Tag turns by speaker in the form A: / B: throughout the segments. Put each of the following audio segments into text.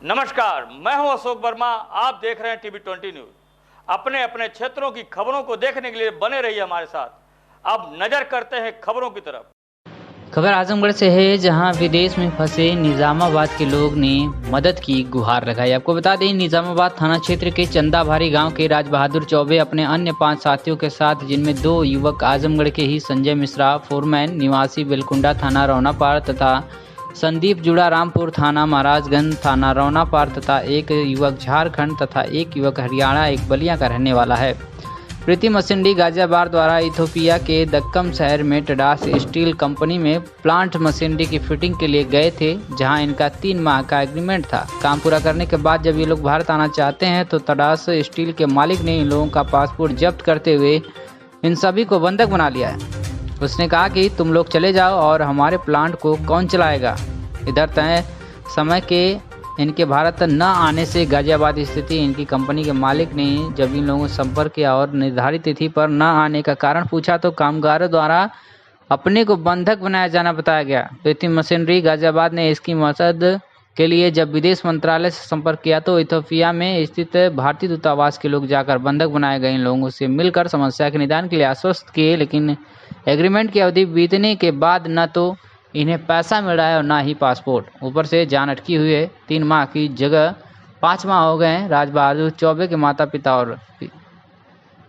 A: नमस्कार, मैं हूं अशोक वर्मा। आप देख रहे हैं टीवी 20 न्यूज। अपने अपने क्षेत्रों की खबरों को देखने के लिए बने रहिए हमारे साथ। अब नजर करते हैं खबरों की तरफ।
B: खबर आजमगढ़ से है, जहां विदेश में फंसे निजामाबाद के लोग ने मदद की गुहार लगाई। आपको बता दें, निजामाबाद थाना क्षेत्र के चंदाभारी गांव के राज बहादुर चौबे अपने अन्य 5 साथियों के साथ, जिनमें 2 युवक आजमगढ़ के ही संजय मिश्रा फोरमैन निवासी बेलकुंडा थाना रौनापार तथा संदीप जुड़ा रामपुर थाना महाराजगंज थाना रौनापार तथा एक युवक झारखंड तथा एक युवक हरियाणा एक बलिया का रहने वाला है, प्रीति मसिंडी गाजियाबाद द्वारा इथोपिया के दक्कम शहर में टडास स्टील कंपनी में प्लांट मशीनरी की फिटिंग के लिए गए थे, जहां इनका 3 माह का एग्रीमेंट था। काम पूरा करने के बाद जब ये लोग भारत आना चाहते हैं तो टडास स्टील के मालिक ने इन लोगों का पासपोर्ट जब्त करते हुए इन सभी को बंधक बना लिया है। उसने कहा कि तुम लोग चले जाओ और हमारे प्लांट को कौन चलाएगा। इधर तय समय के इनके भारत न आने से गाजियाबाद स्थित इनकी कंपनी के मालिक ने जब इन लोगों से संपर्क किया और निर्धारित तिथि पर न आने का कारण पूछा तो कामगारों द्वारा अपने को बंधक बनाया जाना बताया गया। प्रीति मशीनरी गाजियाबाद ने इसकी मदद के लिए जब विदेश मंत्रालय से संपर्क किया तो इथोपिया में स्थित भारतीय दूतावास के लोग जाकर बंधक बनाए गए इन लोगों से मिलकर समस्या के निदान के लिए आश्वस्त किए, लेकिन एग्रीमेंट की अवधि बीतने के बाद न तो इन्हें पैसा मिल रहा है और ना ही पासपोर्ट। ऊपर से जान अटकी हुई है। 3 माह की जगह 5 माह हो गए हैं। राज बहादुर चौबे के माता पिता और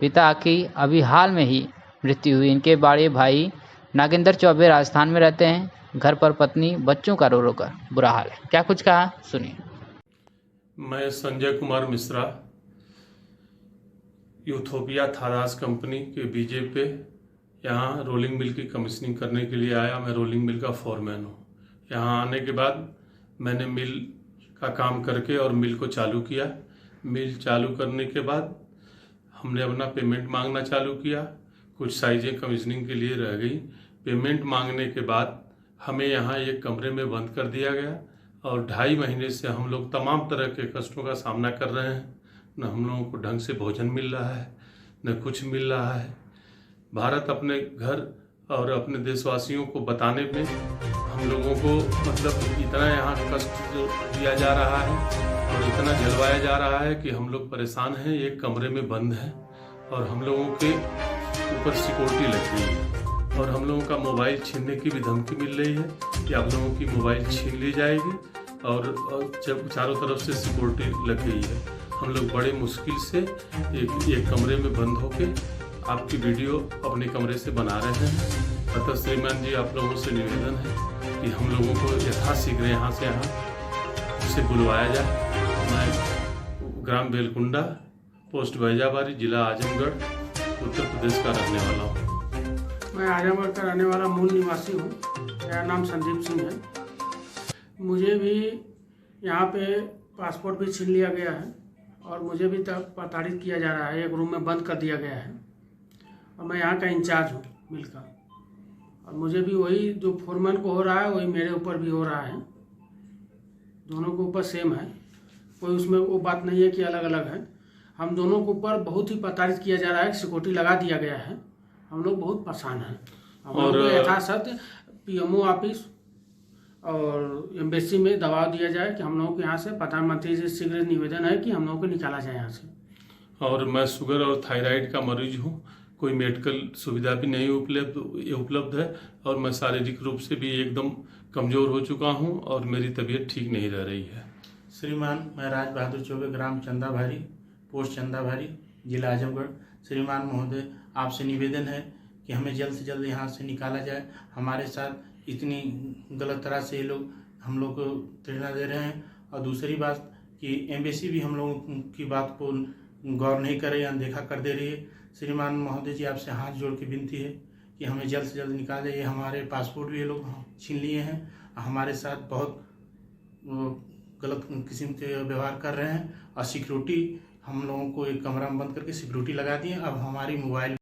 B: पिता की अभी हाल में ही मृत्यु हुई। इनके बड़े भाई नागेंद्र चौबे राजस्थान में रहते हैं। घर पर पत्नी बच्चों का रो रो कर बुरा हाल है। क्या कुछ कहा, सुनिए।
C: मैं संजय कुमार मिश्रा इथोपिया थारास कंपनी के बीजे पे यहाँ रोलिंग मिल की कमीशनिंग करने के लिए आया। मैं रोलिंग मिल का फोरमैन हूँ। यहाँ आने के बाद मैंने मिल का काम करके और मिल को चालू किया। मिल चालू करने के बाद हमने अपना पेमेंट मांगना चालू किया। कुछ साइजें कमीशनिंग के लिए रह गई। पेमेंट मांगने के बाद हमें यहाँ एक कमरे में बंद कर दिया गया और 2.5 महीने से हम लोग तमाम तरह के कष्टों का सामना कर रहे हैं। न हम लोगों को ढंग से भोजन मिल रहा है, न कुछ मिल रहा है। भारत अपने घर और अपने देशवासियों को बताने में हम लोगों को मतलब इतना यहाँ कष्ट दिया जा रहा है और इतना जलवाया जा रहा है कि हम लोग परेशान हैं। एक कमरे में बंद हैं और हम लोगों के ऊपर सिक्योरिटी लग गई है और हम लोगों का मोबाइल छीनने की भी धमकी मिल रही है कि आप लोगों की मोबाइल छीन ली जाएगी और जब चारों तरफ से सिक्योरिटी लग गई है। हम लोग बड़े मुश्किल से एक कमरे में बंद होके आपकी वीडियो अपने कमरे से बना रहे हैं। अतः श्रीमान जी, आप लोगों से निवेदन है कि हम लोगों को यथाशीघ्र यहाँ से उसे बुलवाया जाए। मैं ग्राम बेलकुंडा, पोस्ट बैजाबारी, जिला आजमगढ़, उत्तर प्रदेश का रहने वाला हूँ।
D: मैं आजमगढ़ का रहने वाला मूल निवासी हूँ। मेरा नाम संदीप सिंह है। मुझे भी यहाँ पे पासपोर्ट भी छीन लिया गया है और मुझे भी प्रताड़ित किया जा रहा है। एक रूम में बंद कर दिया गया है और मैं यहाँ का इंचार्ज हूँ मिल का, और मुझे भी वही जो फोरमैन को हो रहा है वही मेरे ऊपर भी हो रहा है। दोनों के ऊपर सेम है, कोई उसमें वो बात नहीं है कि अलग अलग है। हम दोनों के ऊपर बहुत ही प्रताड़ित किया जा रहा है। सिक्योरिटी लगा दिया गया है। हम लोग बहुत परेशान हैं। हम लोग को यथासत्य पीएमओ ऑफिस और एम्बेसी में दबाव दिया जाए कि हम लोगों को यहाँ से, प्रधानमंत्री से शीघ्र निवेदन है कि हम लोगों को निकाला जाए यहाँ से।
C: और मैं शुगर और थायराइड का मरीज हूँ। कोई मेडिकल सुविधा भी नहीं उपलब्ध है और मैं शारीरिक रूप से भी एकदम कमज़ोर हो चुका हूँ और मेरी तबीयत ठीक नहीं रह रही है।
E: श्रीमान, मैं राज बहादुर चौबे, ग्राम चंदाभारी, पोस्ट चंदाभारी, जिला आजमगढ़। श्रीमान महोदय, आपसे निवेदन है कि हमें जल्द से जल्द यहाँ से निकाला जाए। हमारे साथ इतनी गलत तरह से ये लोग हम लोग को प्रेरणा दे रहे हैं और दूसरी बात कि एम्बेसी भी हम लोगों की बात को गौर नहीं कर रही है, अनदेखा कर दे रही है। श्रीमान महोदय जी, आपसे हाथ जोड़ के विनती है कि हमें जल्द से जल्द निकाल जाइए। हमारे पासपोर्ट भी ये लोग छीन लिए हैं, हमारे साथ बहुत गलत किस्म के व्यवहार कर रहे हैं और सिक्योरिटी हम लोगों को एक कमरा में बंद करके सिक्योरिटी लगा दिए। अब हमारी मोबाइल